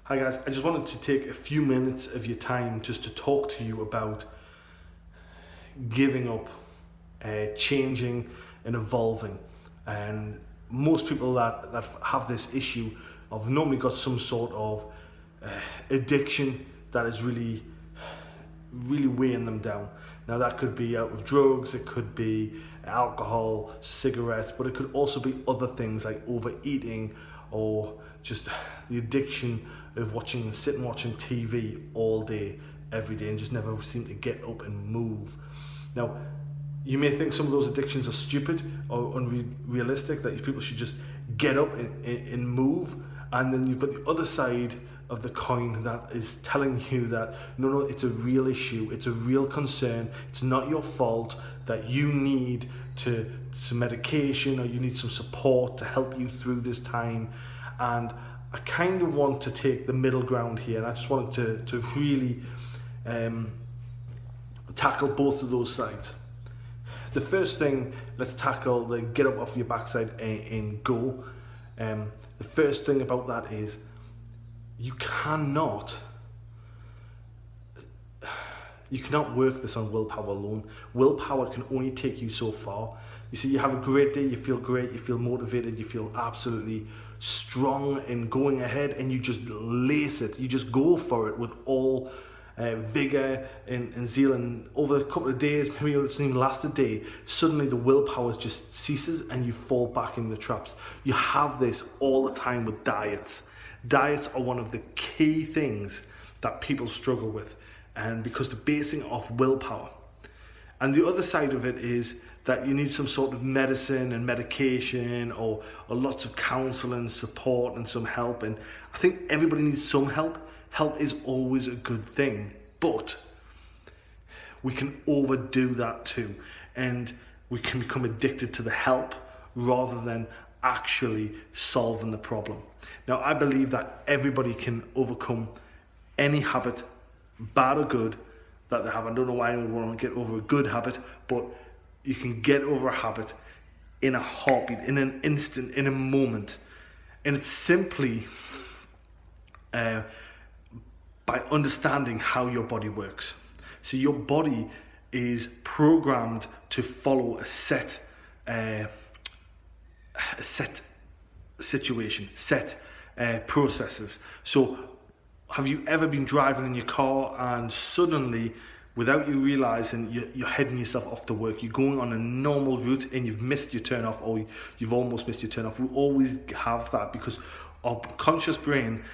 Hi guys, I just wanted to take a few minutes of your time just to talk to you about giving up, changing and evolving. And most people that have this issue have normally got some sort of addiction that is really weighing them down. Now that could be out of drugs, it could be alcohol, cigarettes, but it could also be other things like overeating or just the addiction of sitting watching TV all day, every day, and just never seem to get up and move. Now, you may think some of those addictions are stupid or unrealistic, that people should just get up and move, and then you've got the other side of the coin that is telling you that no, it's a real issue, it's a real concern, it's not your fault, that you need some medication or you need some support to help you through this time. And I kind of want to take the middle ground here, and I just wanted to really tackle both of those sides. The first thing, let's tackle the get up off your backside and go. The first thing about that is you cannot work this on willpower alone. Willpower can only take you so far. You see, you have a great day, you feel great, you feel motivated, you feel absolutely strong and going ahead, and you just lace it. You just go for it with all vigor and zeal. And over a couple of days, maybe it doesn't even last a day, suddenly the willpower just ceases and you fall back in the traps. You have this all the time with diets. Diets are one of the key things that people struggle with, and because they're basing it off willpower. And the other side of it is that you need some sort of medicine and medication or lots of counseling, support and some help. And I think everybody needs some help. Help is always a good thing, but we can overdo that too. And we can become addicted to the help rather than actually solving the problem. Now, I believe that everybody can overcome any habit, bad or good, that they have. I don't know why anyone want to get over a good habit, but you can get over a habit in a heartbeat, in an instant, in a moment. And it's simply by understanding how your body works. So your body is programmed to follow a set situation, set processes. So have you ever been driving in your car and suddenly, without you realizing, you're heading yourself off to work? You're going on a normal route and you've missed your turn off, or you've almost missed your turn off. We always have that because our conscious brain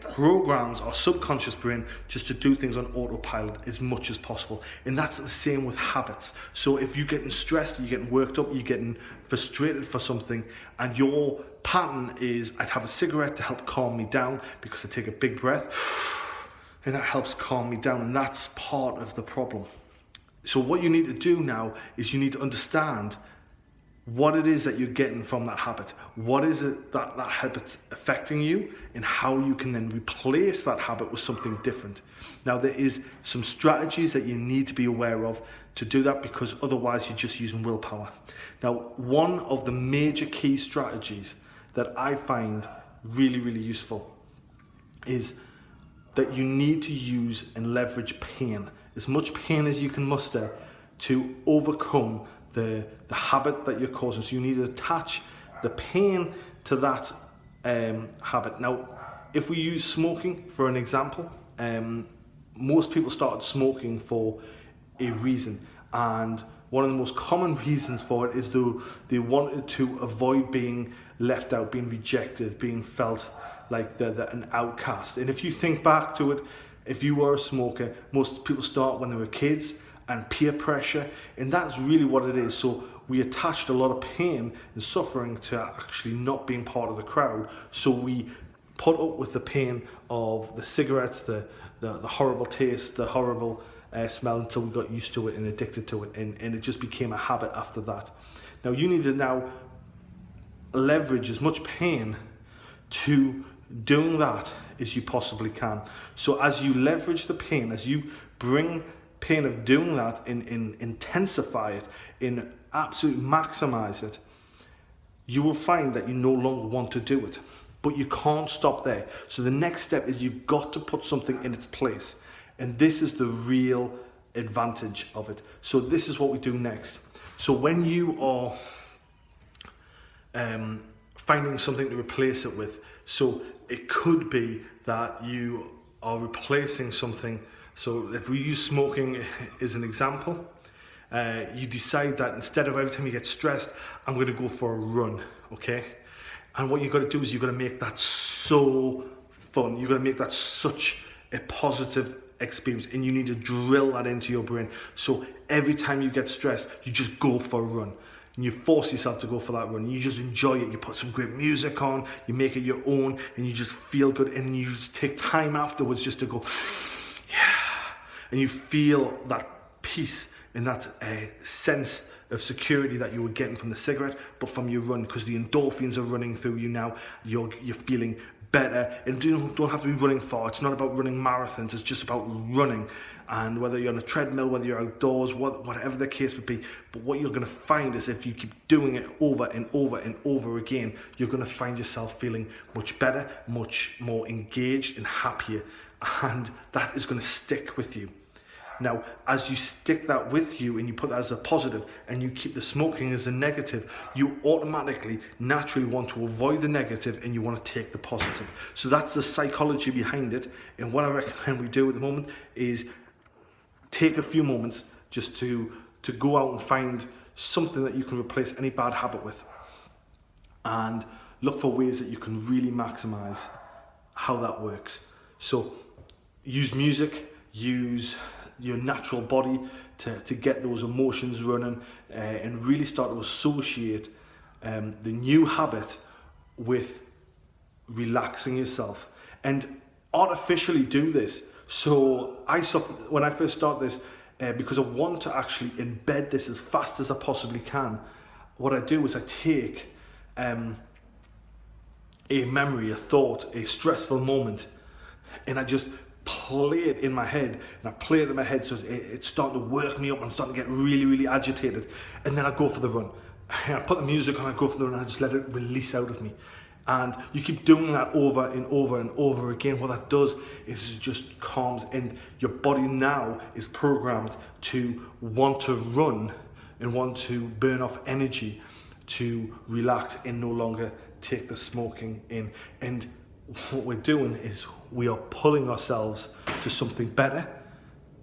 programs our subconscious brain just to do things on autopilot as much as possible. And that's the same with habits. So if you're getting stressed, you're getting worked up, you're getting frustrated for something, and your pattern is, I'd have a cigarette to help calm me down because I take a big breath and that helps calm me down, and that's part of the problem. So what you need to do now is you need to understand what it is that you're getting from that habit. What is it that habit's affecting you, and how you can then replace that habit with something different. Now, there is some strategies that you need to be aware of to do that, because otherwise you're just using willpower. Now, one of the major key strategies that I find really useful is that you need to use and leverage pain, as much pain as you can muster, to overcome the habit that you're causing. So you need to attach the pain to that habit. Now, if we use smoking for an example, most people started smoking for a reason, and one of the most common reasons for it is they wanted to avoid being left out, being rejected, being felt like they're an outcast. And if you think back to it, if you were a smoker, most people start when they were kids, and peer pressure, and that's really what it is. So we attached a lot of pain and suffering to actually not being part of the crowd. So we put up with the pain of the cigarettes, the horrible taste, the horrible smell, until we got used to it and addicted to it, and it just became a habit after that. Now you need to now leverage as much pain to doing that as you possibly can. So as you leverage the pain, as you bring pain of doing that and intensify it, in absolutely maximize it, you will find that you no longer want to do it. But you can't stop there. So the next step is you've got to put something in its place. And this is the real advantage of it. So this is what we do next. So when you are finding something to replace it with, so it could be that you are replacing something. So if we use smoking as an example, you decide that instead of every time you get stressed, I'm going to go for a run, okay? And what you've got to do is you've got to make that so fun. You've got to make that such a positive experience, and you need to drill that into your brain. So every time you get stressed, you just go for a run. And you force yourself to go for that run. You just enjoy it. You put some great music on, you make it your own, and you just feel good. And you just take time afterwards just to go, yeah. And you feel that peace and that sense of security that you were getting from the cigarette, but from your run, because the endorphins are running through you now. You're feeling better, and you don't have to be running far. It's not about running marathons. It's just about running. And whether you're on a treadmill, whether you're outdoors, whatever the case would be, but what you're going to find is if you keep doing it over and over and over again, you're going to find yourself feeling much better, much more engaged and happier, and that is going to stick with you. Now, as you stick that with you and you put that as a positive and you keep the smoking as a negative, you automatically, naturally want to avoid the negative and you want to take the positive. So that's the psychology behind it. And what I recommend we do at the moment is take a few moments just to go out and find something that you can replace any bad habit with. And look for ways that you can really maximize how that works. So use music, use your natural body to get those emotions running, and really start to associate the new habit with relaxing yourself, and artificially do this. So when I first start this, because I want to actually embed this as fast as I possibly can, what I do is I take a memory, a thought, a stressful moment, and I just play it in my head, and I play it in my head so it's starting to work me up. I'm starting to get really, really agitated, and then I go for the run. And I put the music on, I go for the run, and I just let it release out of me. And you keep doing that over and over and over again. What that does is it just calms, and your body now is programmed to want to run and want to burn off energy to relax and no longer take the smoking in. And what we're doing is we are pulling ourselves to something better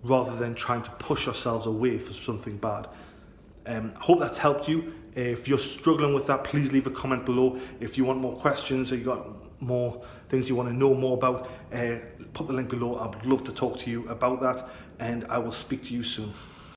rather than trying to push ourselves away from something bad. I hope that's helped you. If you're struggling with that, please leave a comment below. If you want more questions or you got more things you want to know more about, put the link below. I would love to talk to you about that, and I will speak to you soon.